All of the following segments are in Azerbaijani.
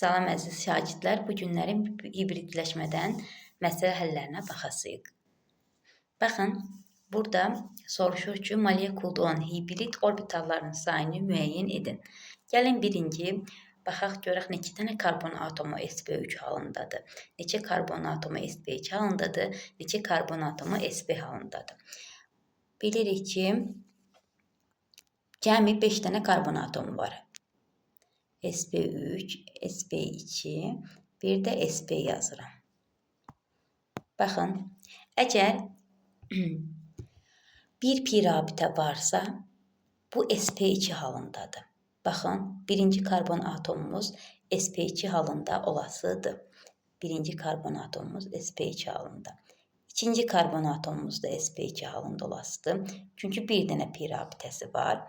Salam əziz şagirdlər, bu günlərin hibridləşmədən məsələ həllərinə baxasıyıq. Baxın, burada soruşur ki, molekulda olan hibrid orbitalların sayını müəyyən edin. Gəlin birinci, baxaq görək neçə dənə karbon atomu sp3 halındadır. Neçə karbon atomu sp2 halındadır, neçə karbon atomu sp halındadır. Bilirik ki, cəmi 5 dənə karbon atomu var. sp3, sp2, bir də sp yazıram. Baxın, əgər bir pirabitə varsa, bu sp2 halındadır. Baxın, birinci karbon atomumuz sp2 halında olasıdır. Birinci karbon atomumuz sp2 halında. İkinci karbon atomumuz da sp2 halında olasıdır. Çünki bir dənə pirabitəsi var.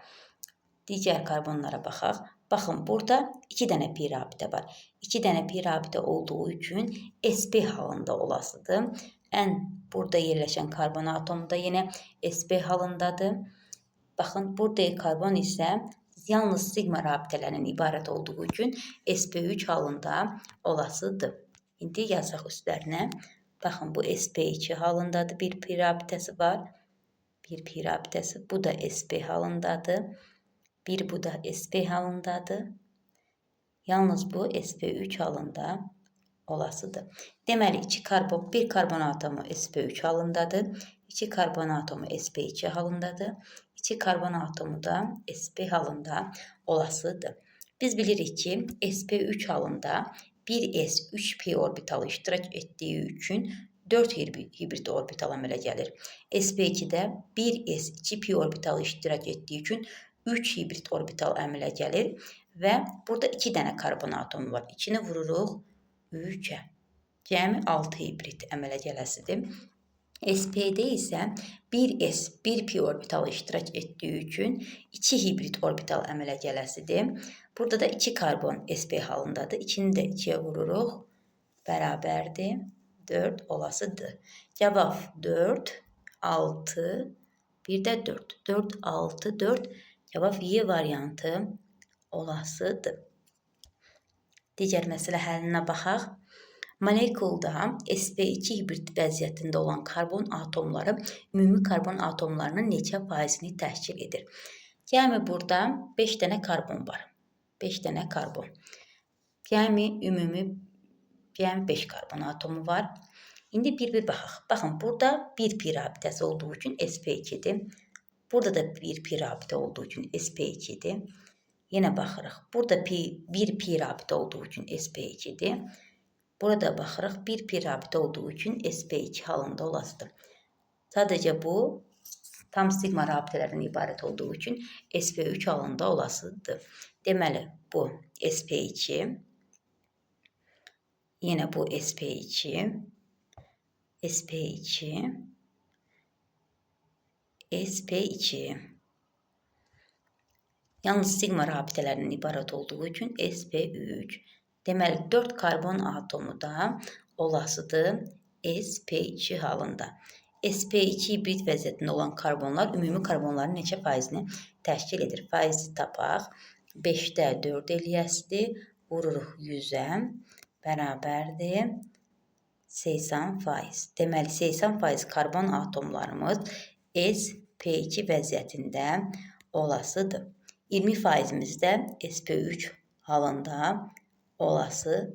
Digər karbonlara baxaq. Baxın, burada 2 dənə pirabitə var. 2 dənə pirabitə olduğu üçün sp halında olasıdır. Burada yerləşən karbon atomu da yenə sp halındadır. Baxın, burada karbon isə yalnız sigma rabitələrindən ibarət olduğu üçün sp3 halında olasıdır. İndi yazaq üstlərinə. Baxın, bu sp2 halındadır. Bir pirabitəsi var. Bir pirabitəsi. Bu da sp halındadır. Bu da sp halındadır. Yalnız bu sp3 halında olasıdır. Deməli, bir karbon atomu sp3 halındadır. 2 karbon atomu sp2 halındadır. 2 karbon atomu da sp halında olasıdır. Biz bilirik ki, sp3 halında 1s 3p orbitalı iştirak etdiyi üçün 4 hibrid orbital əmələ gəlir. sp2-də 1s 2p orbitalı iştirak etdiyi üçün 3 hibrid orbital əmələ gəlir və burada 2 dənə karbon atomu var. 2-ni vururuq 3-ə. Cəmi 6 hibrid əmələ gələsidir. sp-də isə 1s 1p orbitalı iştirak etdiyi üçün 2 hibrid orbital əmələ gələsidir. Burada da 2 karbon sp halındadır. 2-ni də 2-yə vururuq. Bərabərdir. 4 olasıdır. Cavab 4, 6, bir də 4. 4, 6, 4. Cavab Y variantı olasıdır. Digər məsələ həllinə baxaq. Molekulda sp2 hibrid vəziyyətində olan karbon atomları ümumi karbon atomlarının neçə faizini təşkil edir? Cəmi burada 5 dənə karbon var. 5 dənə karbon. Cəmi 5 karbon atomu var. İndi bir baxaq. Baxın, burada bir pirabitəsi olduğu üçün sp2'dir. Burada da bir pirabitə olduğu üçün sp2'dir. Yenə baxırıq. Burada bir pirabitə olduğu üçün sp2'dir. Burada baxırıq. Bir pirabitə olduğu üçün sp2 halında olasıdır. Sadəcə bu tam sigma rabitələrdən ibarət olduğu üçün sp3 halında olasıdır. Deməli, bu sp2. Yenə bu sp2. sp2. sp2. Yalnız sigma rabitələrindən ibarət olduğu üçün sp3. Deməli, 4 karbon atomu da olasıdır sp2 halında. sp2 hibrid vəziyyətində olan karbonlar ümumi karbonların neçə faizini təşkil edir? Faizi tapaq. 5-də 4 eləyəsidir. Vururuq 100-ə. Bərabərdir. 80%. Deməli, 80% karbon atomlarımız sp2 vəziyyətində olasıdır. 20%imiz də sp3 halında olasıdır.